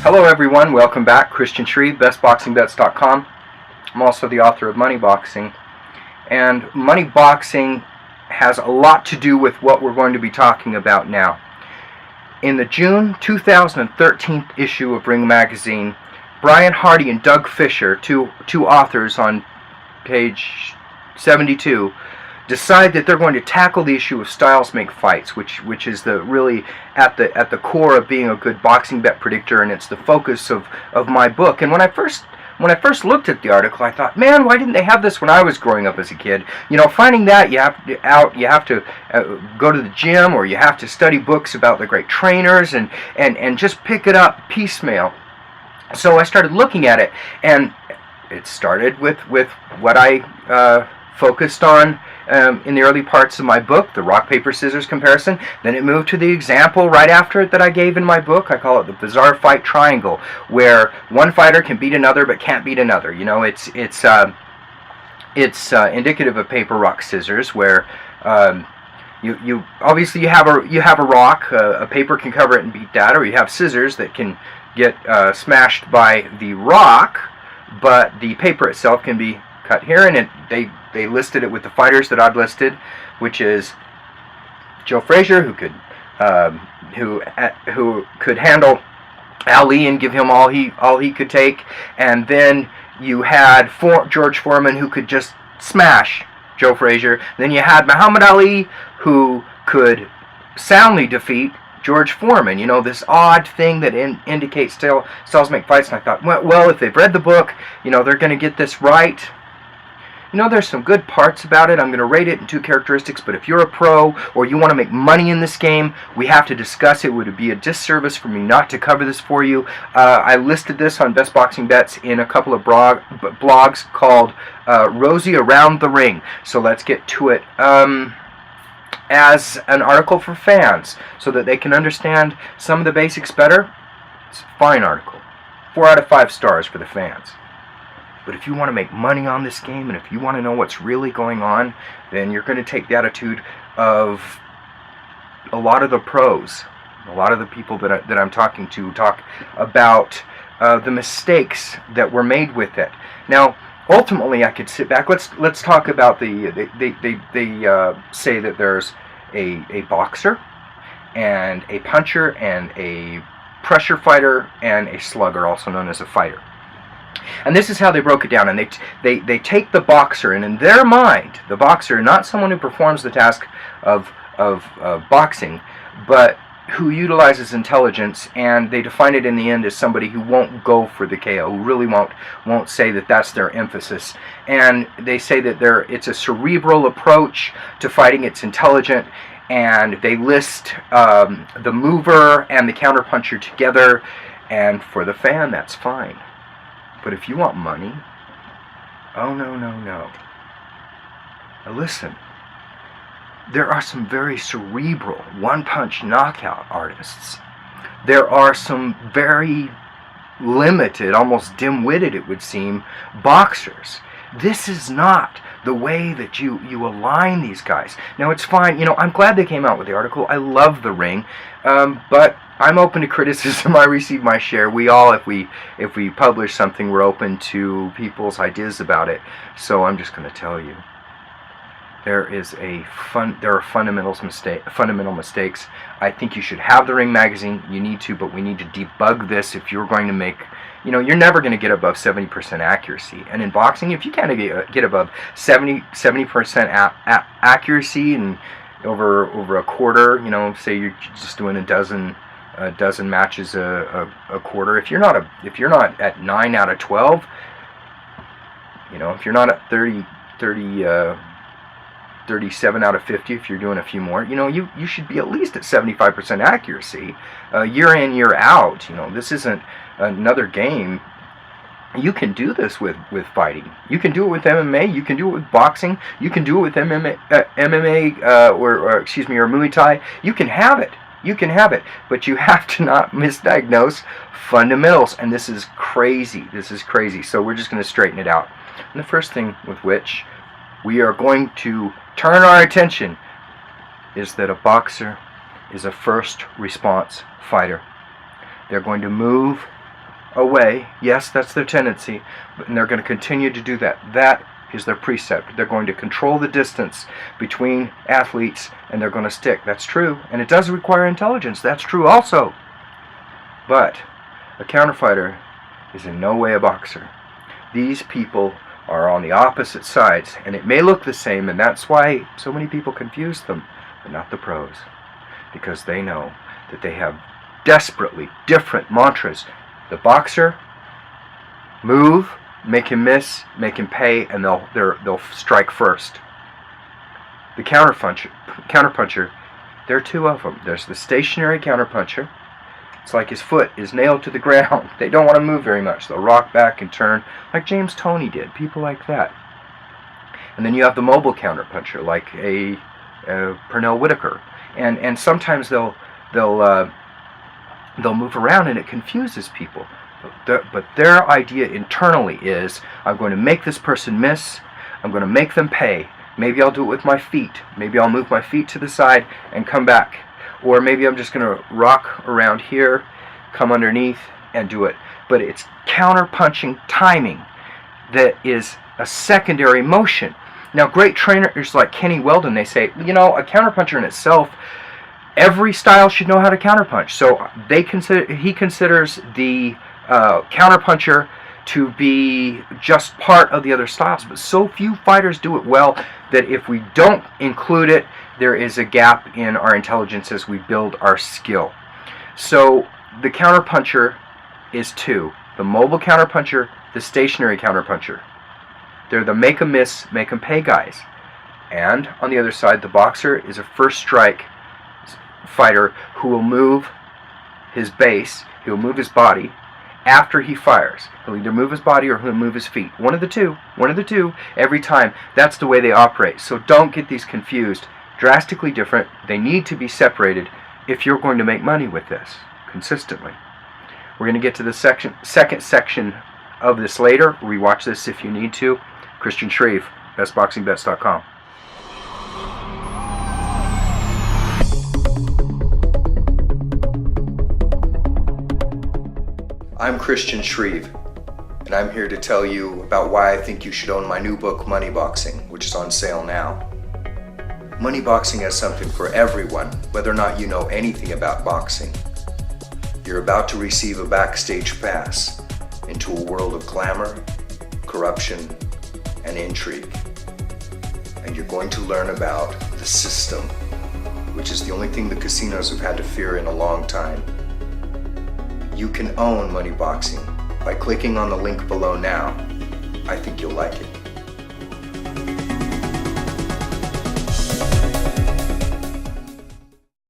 Hello everyone, welcome back. Christian Shreve, bestboxingbets.com. I'm also the author of Money Boxing. And Money Boxing has a lot to do with what we're going to be talking about now. In the June 2013 issue of Ring Magazine, Brian Hardy and Doug Fisher, two authors on page 72, decide that they're going to tackle the issue of styles make fights, which is really at the core of being a good boxing bet predictor, and it's the focus of my book. And when I first looked at the article, I thought, man, why didn't they have this when I was growing up as a kid? You know, finding that you have to go to the gym, or you have to study books about the great trainers and just pick it up piecemeal. So I started looking at it, and it started with what I focused on in the early parts of my book, the rock, paper, scissors comparison. Then it moved to the example right after it that I gave in my book. I call it the bizarre fight triangle, where one fighter can beat another but can't beat another. You know, it's indicative of paper, rock, scissors, where you obviously you have a rock, a paper can cover it and beat that, or you have scissors that can get smashed by the rock, but the paper itself can be cut here. And they listed it with the fighters that I'd listed, which is Joe Frazier, who could handle Ali and give him all he could take, and then you had George Foreman, who could just smash Joe Frazier. Then you had Muhammad Ali, who could soundly defeat George Foreman. You know, this odd thing that indicates styles make fights. And I thought, well, if they've read the book, you know, they're going to get this right. You know, there's some good parts about it. I'm going to rate it in 2 characteristics, but if you're a pro or you want to make money in this game, we have to discuss it. It would be a disservice for me not to cover this for you. I listed this on Best Boxing Bets in a couple of blogs called Rosy Around the Ring. So let's get to it. As an article for fans, so that they can understand some of the basics better, it's a fine article. 4 out of 5 stars for the fans. But if you want to make money on this game, and if you want to know what's really going on, then you're going to take the attitude of a lot of the pros, a lot of the people that I'm talking to talk about the mistakes that were made with it. Now, ultimately, I could sit back. Let's talk about they say that there's a boxer and a puncher and a pressure fighter and a slugger, also known as a fighter. And this is how they broke it down. And they take the boxer, and in their mind, the boxer, not someone who performs the task of boxing, but who utilizes intelligence, and they define it in the end as somebody who won't go for the KO, who really won't say that that's their emphasis. And they say that it's a cerebral approach to fighting. It's intelligent, and they list the mover and the counterpuncher together. And for the fan, that's fine. But if you want money, oh no. Now listen. There are some very cerebral, one-punch knockout artists. There are some very limited, almost dim-witted, it would seem, boxers. This is not the way that you align these guys. Now, it's fine. You know, I'm glad they came out with the article. I love the ring. But I'm open to criticism. I receive my share. We all, if we publish something, we're open to people's ideas about it. So I'm just going to tell you. There are fundamental mistakes. I think you should have the Ring magazine. You need to, but we need to debug this if you're going to make. You know, you're never going to get above 70% accuracy. And in boxing, if you can't get above 70% accuracy and over a quarter, you know, say you're just doing a dozen matches a quarter. If you're not at 9 out of 12, you know, if you're not at 37 out of 50, if you're doing a few more, you know, you should be at least at 75% accuracy, year in, year out. You know, this isn't another game. You can do this with fighting. You can do it with MMA. You can do it with boxing. You can do it with MMA or Muay Thai. You can have it. You can have it, but you have to not misdiagnose fundamentals. And this is crazy. This is crazy. So we're just going to straighten it out. And the first thing with which we are going to turn our attention is that a boxer is a first response fighter. They're going to move away. Yes, that's their tendency, and they're going to continue to do that. That is their precept. They're going to control the distance between athletes, and they're going to stick. That's true, and it does require intelligence. That's true also. But a counterfighter is in no way a boxer. These people are on the opposite sides, and it may look the same, and that's why so many people confuse them, but not the pros, because they know that they have desperately different mantras. The boxer, move, make him miss, make him pay, and they'll strike first. The counterpuncher, there are two of them. There's the stationary counterpuncher. It's like his foot is nailed to the ground. They don't want to move very much. They'll rock back and turn like James Toney did, people like that. And then you have the mobile counterpuncher, like a Pernell Whitaker. And sometimes they'll move around, and it confuses people. But their idea internally is, I'm going to make this person miss, I'm going to make them pay. Maybe I'll do it with my feet. Maybe I'll move my feet to the side and come back. Or maybe I'm just going to rock around here, come underneath, and do it. But it's counter-punching timing that is a secondary motion. Now, great trainers like Kenny Weldon, they say, a counterpuncher in itself, every style should know how to counterpunch. So he considers the counterpuncher to be just part of the other styles, but so few fighters do it well that if we don't include it, there is a gap in our intelligence as we build our skill. So the counterpuncher is two: the mobile counterpuncher, the stationary counterpuncher. They're the make 'em miss, make 'em pay guys. And on the other side, the boxer is a first strike fighter who will move his base, he will move his body after he fires. He'll either move his body or he'll move his feet. One of the two, every time. That's the way they operate. So don't get these confused. Drastically different. They need to be separated if you're going to make money with this consistently. We're going to get to the second section of this later. Rewatch this if you need to. Christian Shreve, bestboxingbets.com. I'm Christian Shreve, and I'm here to tell you about why I think you should own my new book, Money Boxing, which is on sale now. Money Boxing has something for everyone, whether or not you know anything about boxing. You're about to receive a backstage pass into a world of glamour, corruption, and intrigue. And you're going to learn about the system, which is the only thing the casinos have had to fear in a long time. You can own Money Boxing by clicking on the link below now. I think you'll like it.